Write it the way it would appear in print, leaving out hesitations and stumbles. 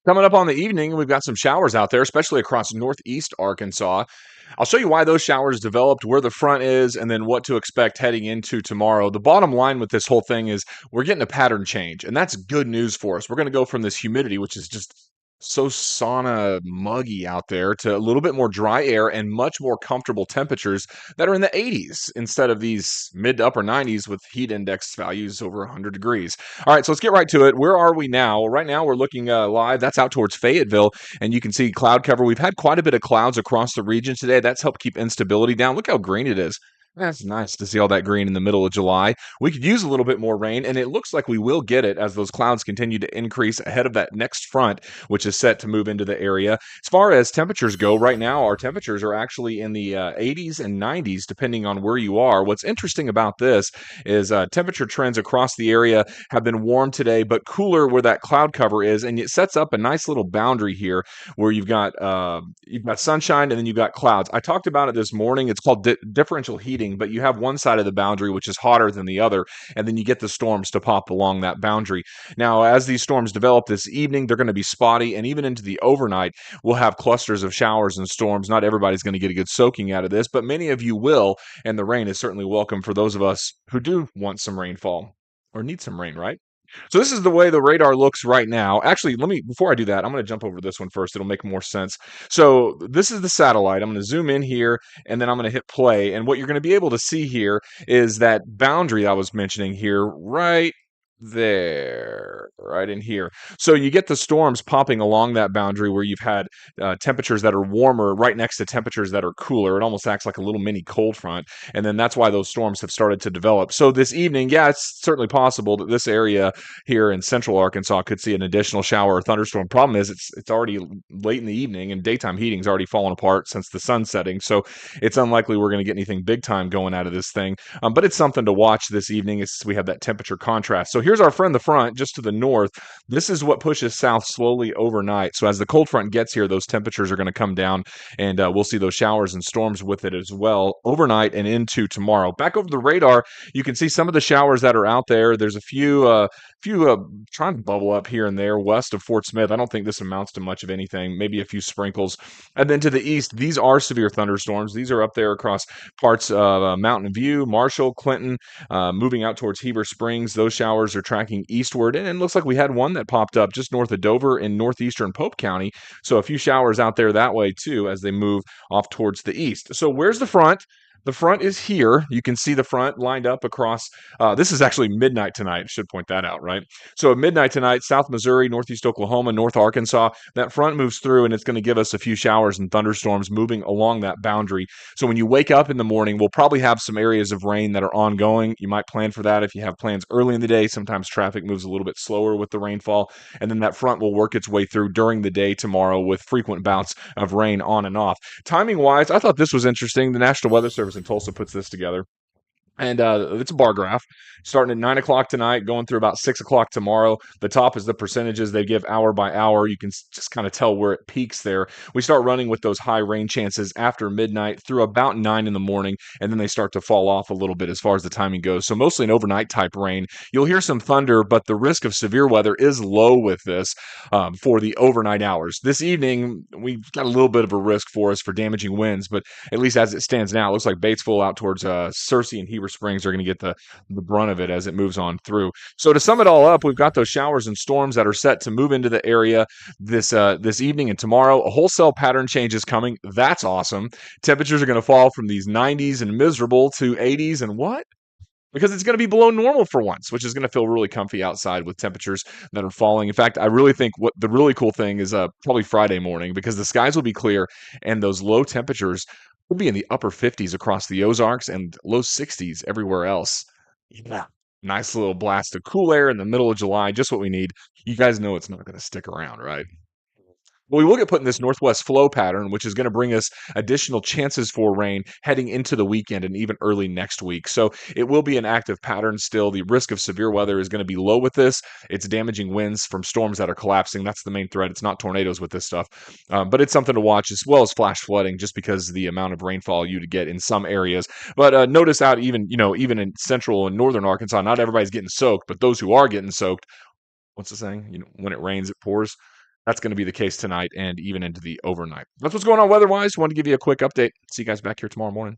Coming up on the evening, we've got some showers out there, especially across northeast Arkansas. I'll show you why those showers developed, where the front is, and then what to expect heading into tomorrow. The bottom line with this whole thing is we're getting a pattern change, and that's good news for us. We're going to go from this humidity, which is just so sauna muggy out there, to a little bit more dry air and much more comfortable temperatures that are in the 80s instead of these mid to upper 90s with heat index values over 100 degrees. All right, so let's get right to it. Where are we now? Well, right now, we're looking live. That's out towards Fayetteville, and you can see cloud cover. We've had quite a bit of clouds across the region today. That's helped keep instability down. Look how green it is. That's nice to see all that green in the middle of July. We could use a little bit more rain, and it looks like we will get it as those clouds continue to increase ahead of that next front, which is set to move into the area. As far as temperatures go, right now, our temperatures are actually in the 80s and 90s, depending on where you are. What's interesting about this is temperature trends across the area have been warm today, but cooler where that cloud cover is, and it sets up a nice little boundary here where you've got sunshine and then you've got clouds. I talked about it this morning. It's called differential heating, but you have one side of the boundary which is hotter than the other, and then you get the storms to pop along that boundary. Now, as these storms develop this evening, they're going to be spotty, and even into the overnight, we'll have clusters of showers and storms. Not everybody's going to get a good soaking out of this, but many of you will, and the rain is certainly welcome for those of us who do want some rainfall or need some rain, right? So this is the way the radar looks right now. Actually, before I do that, I'm going to jump over this one first. It'll make more sense. So this is the satellite. I'm going to zoom in here, and then I'm going to hit play. And what you're going to be able to see here is that boundary I was mentioning here, right there, right in here. So you get the storms popping along that boundary where you've had temperatures that are warmer right next to temperatures that are cooler. It almost acts like a little mini cold front, and then that's why those storms have started to develop. So this evening, yeah, it's certainly possible that this area here in central Arkansas could see an additional shower or thunderstorm. Problem is, it's already late in the evening, and daytime heating's already fallen apart since the sun setting. So it's unlikely we're going to get anything big time going out of this thing. But it's something to watch this evening as we have that temperature contrast. So here's our friend the front, just to the north. This is what pushes south slowly overnight. So as the cold front gets here, those temperatures are going to come down, and we'll see those showers and storms with it as well overnight and into tomorrow. Back over the radar, you can see some of the showers that are out there. There's a few trying to bubble up here and there west of Fort Smith. I don't think this amounts to much of anything, maybe a few sprinkles. And then to the east, these are severe thunderstorms. These are up there across parts of Mountain View, Marshall, Clinton, moving out towards Heber Springs. Those showers are tracking eastward, and it looks like we had one that popped up just north of Dover in northeastern Pope County. So a few showers out there that way too as they move off towards the east. So where's the front? The front is here. You can see the front lined up across. This is actually midnight tonight. Should point that out, right? So at midnight tonight, South Missouri, Northeast Oklahoma, North Arkansas, that front moves through, and it's going to give us a few showers and thunderstorms moving along that boundary. So when you wake up in the morning, we'll probably have some areas of rain that are ongoing. You might plan for that if you have plans early in the day. Sometimes traffic moves a little bit slower with the rainfall, and then that front will work its way through during the day tomorrow with frequent bouts of rain on and off. Timing wise, I thought this was interesting. The National Weather Service in Tulsa puts this together. And it's a bar graph starting at 9 o'clock tonight, going through about 6 o'clock tomorrow. The top is the percentages they give hour by hour. You can just kind of tell where it peaks there. We start running with those high rain chances after midnight through about 9 in the morning, and then they start to fall off a little bit as far as the timing goes. So mostly an overnight type rain. You'll hear some thunder, but the risk of severe weather is low with this for the overnight hours. This evening, we've got a little bit of a risk for us for damaging winds, but at least as it stands now, it looks like Batesville out towards Searcy and Heber Springs are going to get the brunt of it as it moves on through. So to sum it all up, we've got those showers and storms that are set to move into the area this evening and tomorrow. A wholesale pattern change is coming. That's awesome. Temperatures are going to fall from these 90s and miserable to 80s and what? Because it's going to be below normal for once, which is going to feel really comfy outside with temperatures that are falling. In fact, I really think what the really cool thing is probably Friday morning, because the skies will be clear and those low temperatures will be in the upper 50s across the Ozarks and low 60s everywhere else. Yeah. Nice little blast of cool air in the middle of July, just what we need. You guys know it's not going to stick around, right? Well, we will get put in this northwest flow pattern, which is going to bring us additional chances for rain heading into the weekend and even early next week. So it will be an active pattern still. The risk of severe weather is going to be low with this. It's damaging winds from storms that are collapsing. That's the main threat. It's not tornadoes with this stuff, but it's something to watch, as well as flash flooding, just because of the amount of rainfall you to get in some areas. But notice out even in central and northern Arkansas, not everybody's getting soaked, but those who are getting soaked, what's the saying? When it rains, it pours. That's going to be the case tonight and even into the overnight. That's what's going on weather-wise. Wanted to give you a quick update. See you guys back here tomorrow morning.